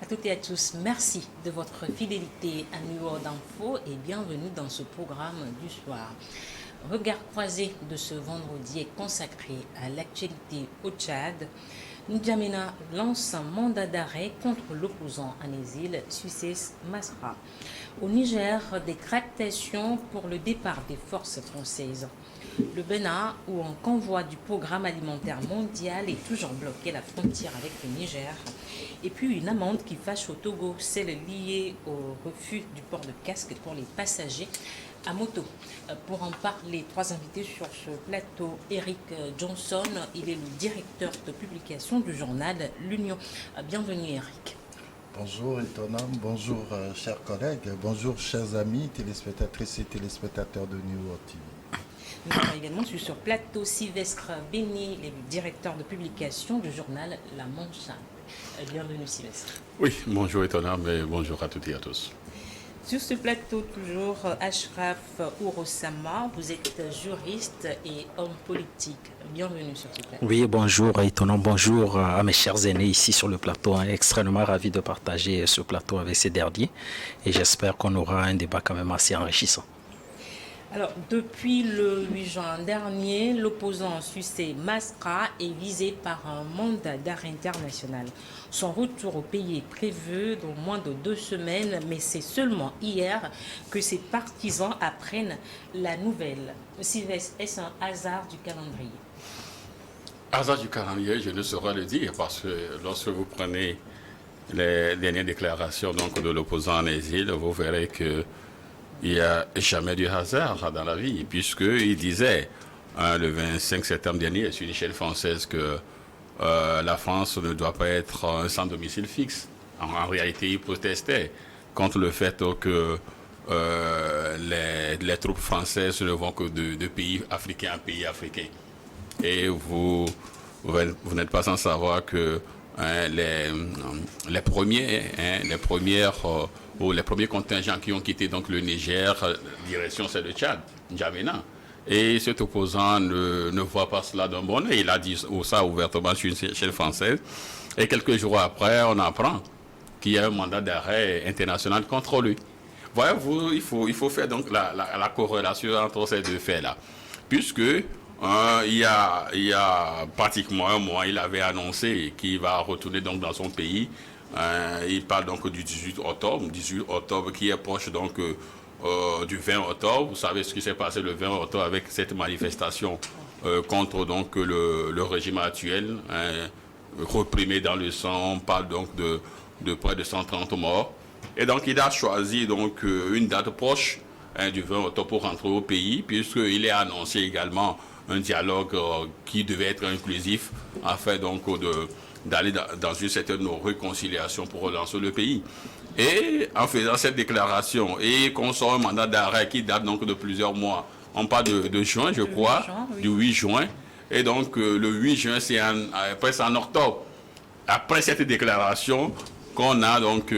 À toutes et à tous, merci de votre fidélité à New World Info et bienvenue dans ce programme du soir. Regard croisé de ce vendredi est consacré à l'actualité au Tchad. N'Djamena lance un mandat d'arrêt contre l'opposant en exil, Succès Masra. Au Niger, des tractations pour le départ des forces françaises. Le Bénin, où un convoi du programme alimentaire mondial est toujours bloqué à la frontière avec le Niger. Et puis une amende qui fâche au Togo, celle liée au refus du port de casque pour les passagers à moto. Pour en parler, trois invités sur ce plateau. Eric Johnson, il est le directeur de publication du journal L'Union. Bienvenue Eric. Bonjour Étonnant, bonjour chers collègues, bonjour chers amis, téléspectatrices et téléspectateurs de New World TV. Nous avons également sur plateau Sylvestre Béni, le directeur de publication du journal La Manche. Bienvenue Sylvestre. Oui, bonjour Étonnant, mais bonjour à toutes et à tous. Sur ce plateau, toujours, Ashraf Ourosama, vous êtes juriste et homme politique. Bienvenue sur ce plateau. Oui, bonjour Étonnant, bonjour à mes chers aînés ici sur le plateau. Extrêmement ravi de partager ce plateau avec ces derniers et j'espère qu'on aura un débat quand même assez enrichissant. Alors, depuis le 8 juin dernier, l'opposant Succès Masra est visé par un mandat d'arrêt international. Son retour au pays est prévu dans moins de 2 semaines, mais c'est seulement hier que ses partisans apprennent la nouvelle. Sylvestre, est-ce un hasard du calendrier? Hasard du calendrier, je ne saurais le dire, parce que lorsque vous prenez les dernières déclarations donc, de l'opposant en exil, vous verrez que il n'y a jamais de hasard dans la vie, puisqu'il disait le 25 septembre dernier sur une chaîne française que la France ne doit pas être un sans domicile fixe. En réalité, il protestait contre le fait que les troupes françaises ne vont que de pays africains à pays africains. Et vous n'êtes pas sans savoir que les premiers contingents qui ont quitté donc le Niger, direction c'est le Tchad, N'Djamena. Et cet opposant ne voit pas cela d'un bon œil. Il a dit ça ouvertement sur une chaîne française. Et quelques jours après, on apprend qu'il y a un mandat d'arrêt international contre lui. Voyez-vous, il faut faire donc la corrélation entre ces deux faits-là. Puisque il y a pratiquement un mois, il avait annoncé qu'il va retourner donc dans son pays. Il parle donc du 18 octobre qui est proche donc du 20 octobre. Vous savez ce qui s'est passé le 20 octobre avec cette manifestation contre donc le régime actuel, reprimé dans le sang. On parle donc de près de 130 morts. Et donc il a choisi donc une date proche du 20 octobre pour rentrer au pays, puisqu'il est annoncé également un dialogue qui devait être inclusif afin donc d'aller dans une certaine réconciliation pour relancer le pays. Et en faisant cette déclaration et qu'on sort un mandat d'arrêt qui date donc de plusieurs mois, on parle de juin, je crois, du 8 juin. Et donc le 8 juin, c'est presque en octobre. Après cette déclaration, qu'on a donc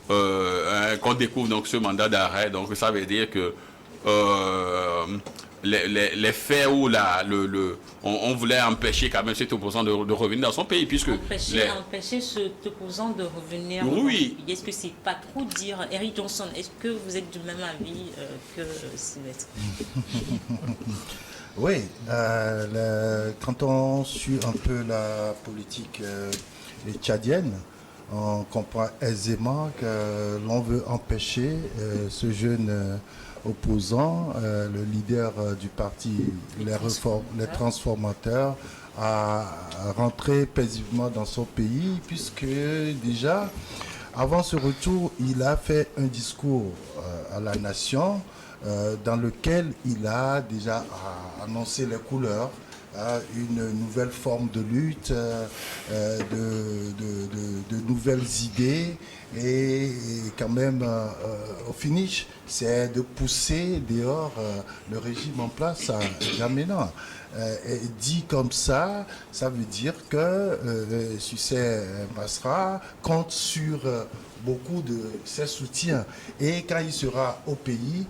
qu'on découvre donc ce mandat d'arrêt. Donc ça veut dire que les faits où on voulait empêcher quand même cet opposant de revenir dans son pays, puisque empêcher cet opposant de revenir. Oui. Est-ce que c'est pas trop dire, Eric Johnson, est-ce que vous êtes du même avis que Sylvestre? Oui, quand on suit un peu la politique tchadienne, on comprend aisément que l'on veut empêcher ce jeune opposant, le leader du parti, les transformateurs, à rentrer paisiblement dans son pays, puisque déjà, avant ce retour, il a fait un discours à la nation dans lequel il a déjà annoncé les couleurs, une nouvelle forme de lutte, de nouvelles idées et quand même au finish c'est de pousser dehors le régime en place à N'Djamena. Dit comme ça veut dire que Succès Masra compte sur beaucoup de ses soutiens et quand il sera au pays,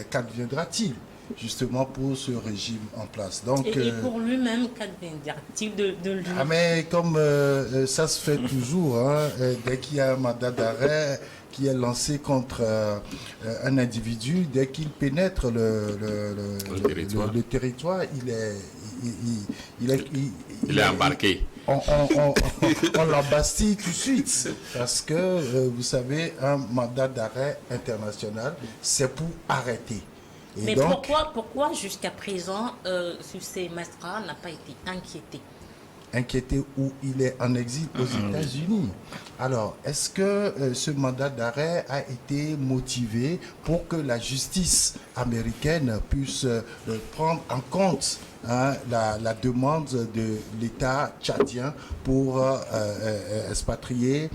qu'adviendra-t-il? justement pour ce régime en place. Donc, et pour lui-même, qu'adviendra-t-il de lui? Ah mais comme ça se fait toujours, hein, dès qu'il y a un mandat d'arrêt qui est lancé contre un individu, dès qu'il pénètre le territoire, il est embarqué. On l'embastille tout de suite parce que vous savez, un mandat d'arrêt international, c'est pour arrêter. Et mais donc, pourquoi jusqu'à présent Sucé Masra n'a pas été inquiété où il est en exil aux États-Unis. Alors, est-ce que ce mandat d'arrêt a été motivé pour que la justice américaine puisse prendre en compte la demande de l'État tchadien pour expatrier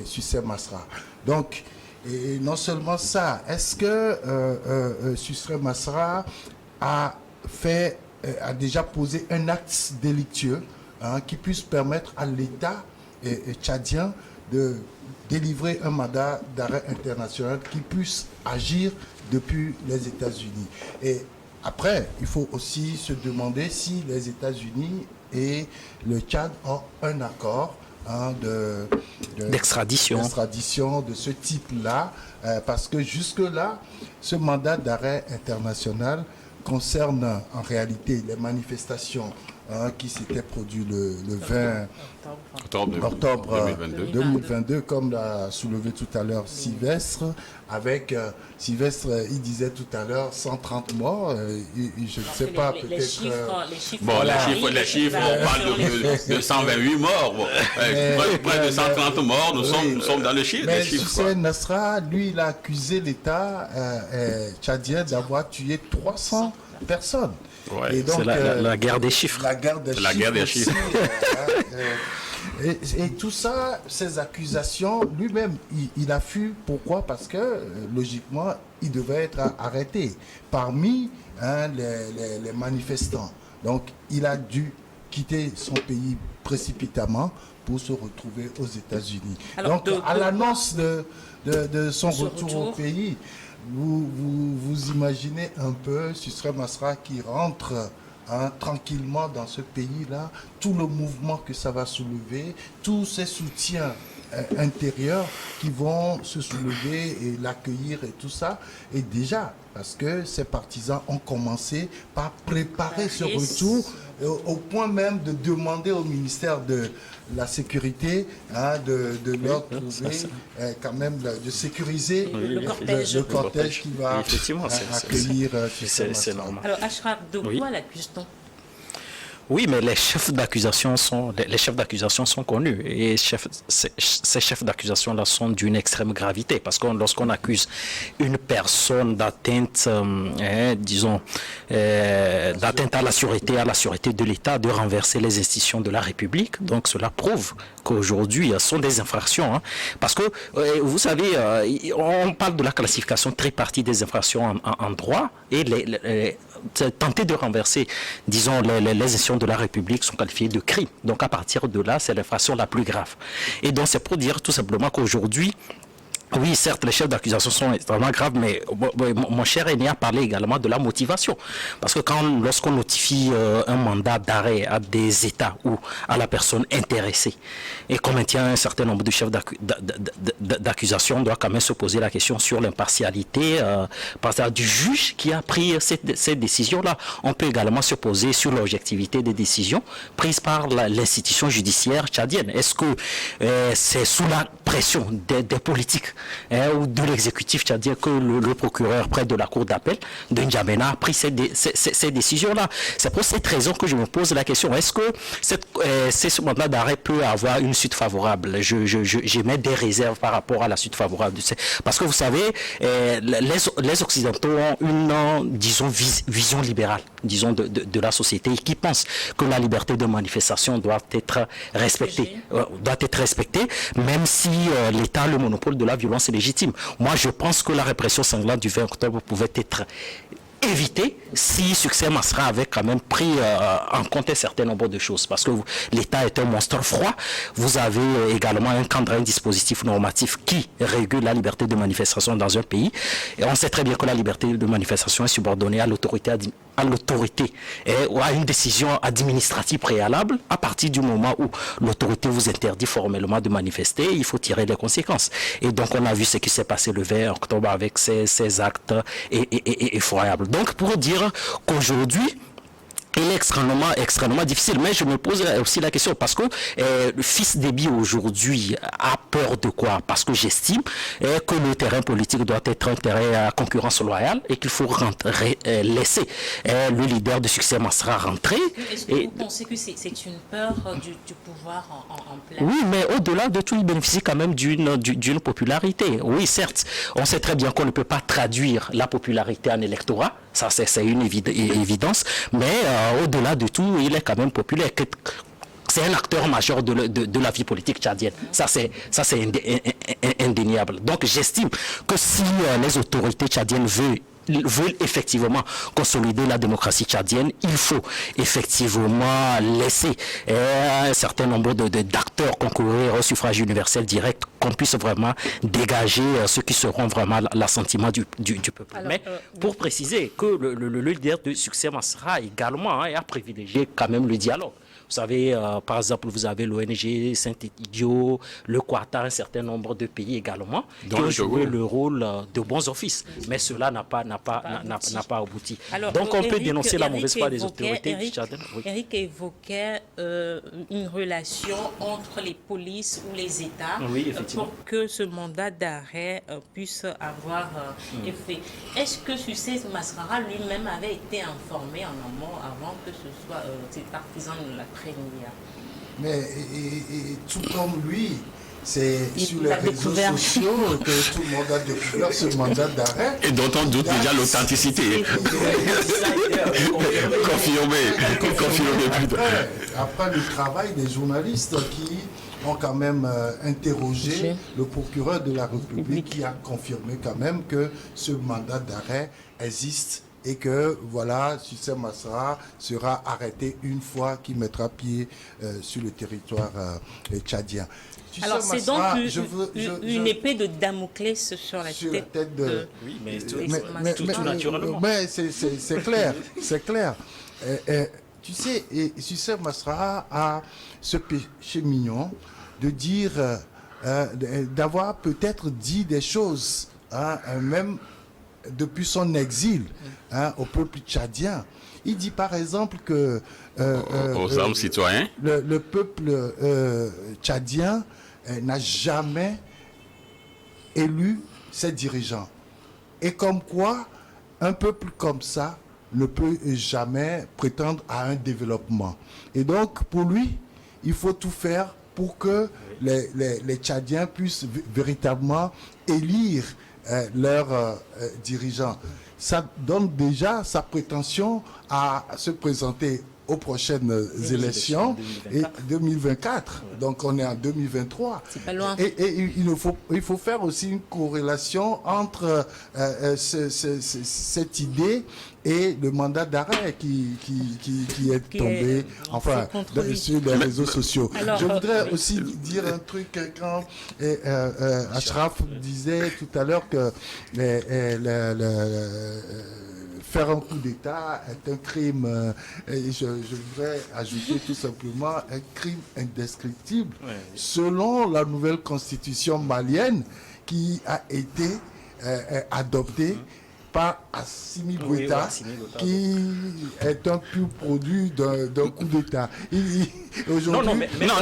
Sucé Masra? Donc, et non seulement ça, est-ce que Sucé Masra a déjà posé un acte délictueux qui puisse permettre à l'État tchadien de délivrer un mandat d'arrêt international qui puisse agir depuis les États-Unis? Et après, il faut aussi se demander si les États-Unis et le Tchad ont un accord d'extradition de ce type-là, parce que jusque-là, ce mandat d'arrêt international concerne en réalité les manifestations qui s'étaient produites le 20 octobre 2022, comme l'a soulevé tout à l'heure Sylvestre. Avec Sylvestre, il disait tout à l'heure 130 morts. Je ne sais pas, peut-être... Les chiffres, on parle de 128 morts. Bon. Près de 130 morts, nous sommes dans les chiffres. Mais Sucé Masra, lui, il a accusé l'État tchadien d'avoir tué 300 personnes. Ouais, c'est la guerre des chiffres. La guerre des chiffres. Et tout ça, ces accusations, lui-même, il a fui. Pourquoi? Parce que, logiquement, il devait être arrêté parmi les manifestants. Donc, il a dû quitter son pays précipitamment pour se retrouver aux États-Unis. Donc, à l'annonce de son retour au pays, vous imaginez un peu Sucé Masra qui rentre tranquillement dans ce pays-là, tout le mouvement que ça va soulever, tous ces soutiens intérieurs qui vont se soulever et l'accueillir et tout ça. Et déjà, parce que ces partisans ont commencé par préparer ce retour au point même de demander au ministère de la Sécurité de leur trouver quand même de sécuriser le cortège qui va accueillir. C'est normal. Alors, Ashraf, de quoi l'accuse-t-on? Oui, mais les chefs d'accusation sont connus et ces chefs d'accusation-là sont d'une extrême gravité parce que lorsqu'on accuse une personne d'atteinte, d'atteinte à la sûreté de l'État, de renverser les institutions de la République, donc cela prouve qu'aujourd'hui, ce sont des infractions. Parce que, vous savez, on parle de la classification tripartite des infractions en droit et tenter de renverser, disons, les institutions de la République sont qualifiées de crimes. Donc, à partir de là, c'est l'infraction la plus grave. Et donc, c'est pour dire tout simplement qu'aujourd'hui, oui, certes, les chefs d'accusation sont extrêmement graves, mais mon cher aîné a parlé également de la motivation. Parce que lorsqu'on notifie un mandat d'arrêt à des États ou à la personne intéressée, et qu'on maintient un certain nombre de chefs d'accusation, on doit quand même se poser la question sur l'impartialité du juge qui a pris ces décisions-là. On peut également se poser sur l'objectivité des décisions prises par l'institution judiciaire tchadienne. Est-ce que c'est sous la pression des politiques ou de l'exécutif tchadien que le procureur près de la cour d'appel de N'Djamena a pris ces décisions-là? C'est pour cette raison que je me pose la question. Est-ce que ce mandat d'arrêt peut avoir une suite favorable? J'émets des réserves par rapport à la suite favorable. Parce que vous savez, les Occidentaux ont une, disons, vision libérale, disons, de la société et qui pensent que la liberté de manifestation doit être respectée, même si l'État a le monopole de la violence est légitime. Moi, je pense que la répression sanglante du 20 octobre pouvait être évité si Succès Masra avait quand même pris en compte un certain nombre de choses. Parce que l'État est un monstre froid. Vous avez également un cadre, un dispositif normatif qui régule la liberté de manifestation dans un pays. Et on sait très bien que la liberté de manifestation est subordonnée à l'autorité ou à une décision administrative préalable. À partir du moment où l'autorité vous interdit formellement de manifester, il faut tirer les conséquences. Et donc on a vu ce qui s'est passé le 20 octobre avec ces actes effroyables. Donc pour dire qu'aujourd'hui, il est extrêmement difficile. Mais je me pose aussi la question, parce que le fils Déby aujourd'hui a peur de quoi? Parce que j'estime que le terrain politique doit être un terrain à concurrence loyale et qu'il faut laisser le leader de Succès Masra rentrer. Est-ce que vous pensez que c'est une peur du pouvoir en place? Oui, mais au-delà de tout, il bénéficie quand même d'une popularité. Oui, certes, on sait très bien qu'on ne peut pas traduire la popularité en électorat. Ça, c'est une évidence. Mais au-delà de tout, il est quand même populaire. C'est un acteur majeur de la vie politique tchadienne. Ça, c'est indéniable. Donc, j'estime que si les autorités tchadiennes veulent effectivement consolider la démocratie tchadienne, il faut effectivement laisser un certain nombre d'acteurs concourir au suffrage universel direct, qu'on puisse vraiment dégager ceux qui seront vraiment l'assentiment du peuple. Alors, mais pour préciser que le leader de Succès Masra également a privilégié quand même le dialogue. Vous savez, par exemple, vous avez l'ONG Saint-Idiot, le Qatar, un certain nombre de pays également, qui ont joué le rôle de bons offices. Mais cela n'a pas abouti. Alors, donc on peut dénoncer la mauvaise foi des autorités. Eric évoquait une relation entre les polices ou les États pour que ce mandat d'arrêt puisse avoir effet. Est-ce que Succès Masra lui-même avait été informé en amont avant que ce soit ses partisans de la première? Mais tout comme lui, c'est sur les réseaux sociaux que tout le monde a découvert ce mandat d'arrêt. Et dont on doute déjà l'authenticité. Confirmé. Après le travail des journalistes qui ont quand même interrogé le procureur de la République, qui a confirmé quand même que ce mandat d'arrêt existe et que voilà, Succès Masra sera arrêté une fois qu'il mettra pied sur le territoire tchadien. Alors c'est donc une épée de Damoclès sur la tête de... Oui, mais tout naturellement. Mais c'est clair, c'est clair. Tu sais, Succès Masra a ce péché mignon de dire, d'avoir peut-être dit des choses, même depuis son exil au peuple tchadien. Il dit par exemple que aux hommes citoyens, le peuple tchadien n'a jamais élu ses dirigeants. Et comme quoi, un peuple comme ça ne peut jamais prétendre à un développement. Et donc, pour lui, il faut tout faire pour que les Tchadiens puissent véritablement élire leurs dirigeants. Ça donne déjà sa prétention à se présenter aux prochaines élections 2024. Donc on est en 2023. C'est pas loin. Et il faut faire aussi une corrélation entre cette idée et le mandat d'arrêt qui est tombé sur les réseaux sociaux. Alors, je voudrais aussi dire un truc quand Achraf disait tout à l'heure que faire un coup d'État est un crime, et je voudrais ajouter tout simplement un crime indescriptible, selon la nouvelle constitution malienne qui a été adoptée par Assimi Goïta, qui est un pur produit d'un coup d'État. Aujourd'hui, dans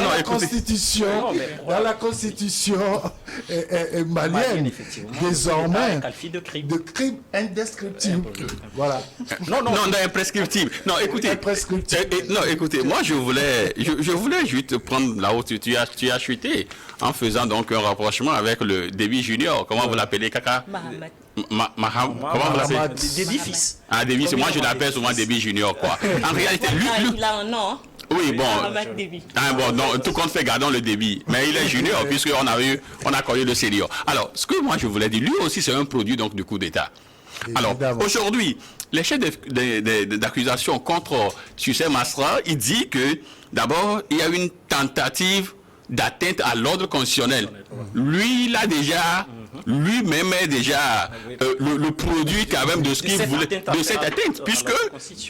la constitution malienne, désormais, de crime indescriptible. Voilà. Non, imprescriptible. Non, écoutez, moi je voulais juste prendre là où tu as chuté en faisant donc un rapprochement avec le Déby Junior. Comment vous l'appelez, Kaka? Comment vous l'appelez? Déby fils. Ah, Déby, moi je l'appelle souvent Déby Junior, quoi. En réalité, lui, il a un nom. Oui, bon, tout compte fait, gardons le Déby. Mais il est junior, puisqu'on a connu le senior. Alors, ce que moi je voulais dire, lui aussi c'est un produit donc du coup d'État. Alors, aujourd'hui, les chefs d'accusation contre Sucé Masra, il dit que d'abord, il y a une tentative d'atteinte à l'ordre constitutionnel. Lui, il a déjà, lui-même est déjà le produit quand même de ce qu'il voulait, de cette atteinte, puisque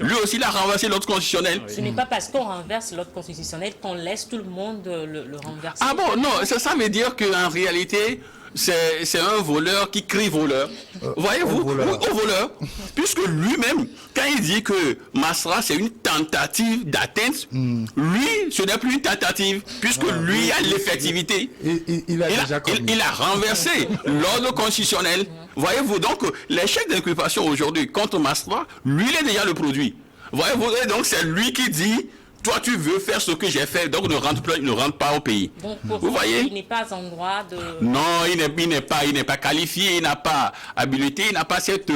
lui aussi, il a renversé l'ordre constitutionnel. Ce n'est pas parce qu'on renverse l'ordre constitutionnel qu'on laisse tout le monde le renverser. Ah bon, non, ça veut dire qu'en réalité, c'est un voleur qui crie voleur. Voyez-vous, au voleur. Puisque lui-même, quand il dit que Masra, c'est une tentative d'atteinte, lui, ce n'est plus une tentative, puisque lui a l'effectivité. Il a renversé l'ordre constitutionnel. Voyez-vous, donc, les chefs d'inculpation aujourd'hui contre Masra, lui, il est déjà le produit. Voyez-vous, et donc c'est lui qui dit... Toi, tu veux faire ce que j'ai fait, donc ne rentre pas au pays. Donc, pour vous voyez, il n'est pas en droit de... Non, il n'est pas qualifié, il n'a pas habilité, il n'a pas cette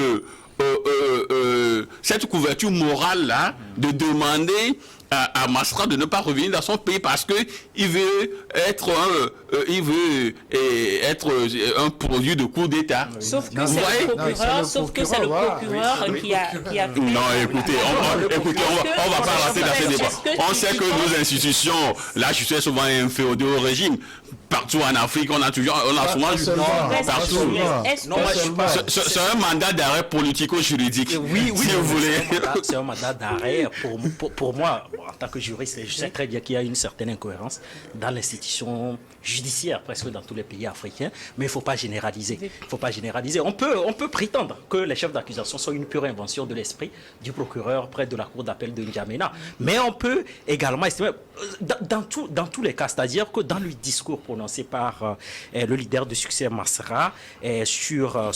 couverture morale là de demander à Masra de ne pas revenir dans son pays parce que il veut être un produit de coup d'État. Sauf que c'est le procureur qui a fait... Non, écoutez, on va pas rentrer dans ces débats. On sait que nos institutions, la justice est souvent inféodée au régime. Partout en Afrique, on a souvent partout. C'est un mandat d'arrêt politico-juridique. Oui, si vous voulez. C'est un mandat d'arrêt. Pour moi, en tant que juriste, je sais très bien qu'il y a une certaine incohérence dans l'institution judiciaire, presque dans tous les pays africains, mais il ne faut pas généraliser. On peut prétendre que les chefs d'accusation sont une pure invention de l'esprit du procureur près de la cour d'appel de N'Djamena. Mais on peut également estimer, dans tous les cas, c'est-à-dire que dans le discours prononcé par le leader de Sucé Masra sur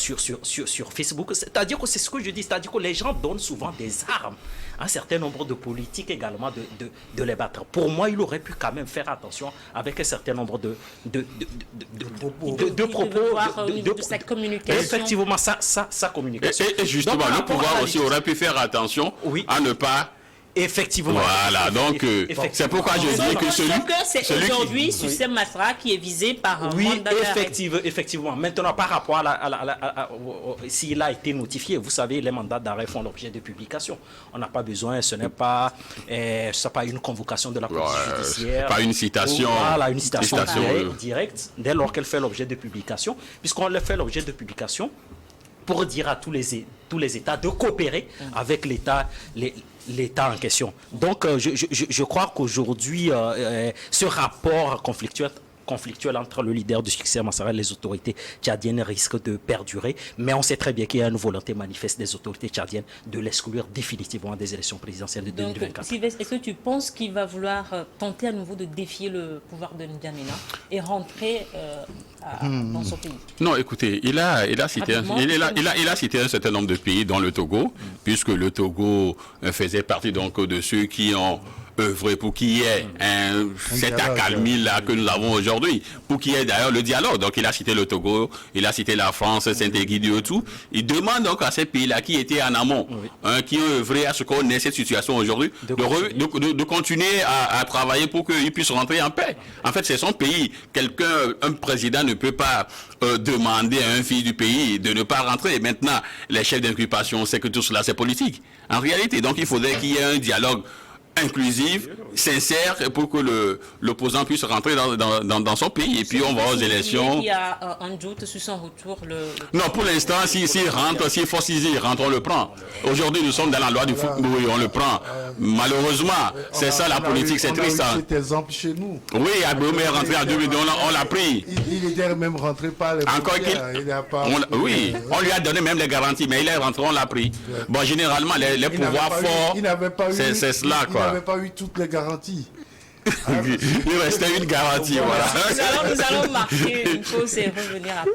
Facebook, c'est-à-dire que c'est ce que je dis, c'est-à-dire que les gens donnent souvent des armes à un certain nombre de politiques également de les battre. Pour moi, il aurait pu quand même faire attention avec un certain nombre de propos, de sa communication. Effectivement, sa communication. Et justement, donc, le pouvoir aussi aurait pu faire attention à ne pas... Effectivement. Voilà, donc c'est pourquoi je dis que c'est aujourd'hui Sucé Masra qui est visé par un mandat d'arrêt. Effectivement. Maintenant, par rapport s'il a été notifié, vous savez, les mandats d'arrêt font l'objet de publication. On n'a pas besoin, ce n'est pas une convocation de la police judiciaire. Pas une citation. Voilà, une citation directe, dès lors qu'elle fait l'objet de publication. Puisqu'on le fait l'objet de publication, pour dire à tous les États de coopérer avec l'État en question. Donc, je crois qu'aujourd'hui, ce rapport conflictuel entre le leader du Sucé Masra et les autorités tchadiennes risque de perdurer, mais on sait très bien qu'il y a une volonté manifeste des autorités tchadiennes de l'exclure définitivement des élections présidentielles de 2024. Sylvestre, est-ce que tu penses qu'il va vouloir tenter à nouveau de défier le pouvoir de N'Djamena et rentrer dans son pays? Non, écoutez, il a cité un certain nombre de pays, dont le Togo, puisque le Togo faisait partie donc de ceux qui ont œuvré pour qu'il y ait cette accalmie là que nous avons aujourd'hui, pour qu'il y ait d'ailleurs le dialogue. Donc il a cité le Togo, il a cité la France, Saint-Égidio et tout. Il demande donc à ces pays-là qui étaient en amont, qui ont œuvré à ce qu'on ait cette situation aujourd'hui, de continuer à travailler pour qu'ils puissent rentrer en paix. En fait, c'est son pays. Un président ne peut pas demander à un fils du pays de ne pas rentrer. Maintenant, les chefs d'inculpation, c'est que tout cela, c'est politique. En réalité, donc il faudrait qu'il y ait un dialogue inclusif, sincère, pour que l'opposant puisse rentrer dans son pays. Et puis on va aux élections. Il y a un doute sur son retour. Non, pour l'instant, s'il rentre, s'il force ici, rentre, on le prend. Aujourd'hui, nous sommes dans la loi du foot, oui, on le prend. Malheureusement, c'est ça la politique, c'est triste. On a eu cet exemple chez nous. Oui, Agbomé est rentré en 2002, on l'a pris. Il était même rentré par les oui, on lui a donné même les garanties, mais il est rentré, on l'a pris. Bon, généralement, les pouvoirs forts, c'est cela, quoi. Il n'avait pas eu toutes les garanties. Il restait une garantie, voilà. Nous allons marquer une pause et revenir après.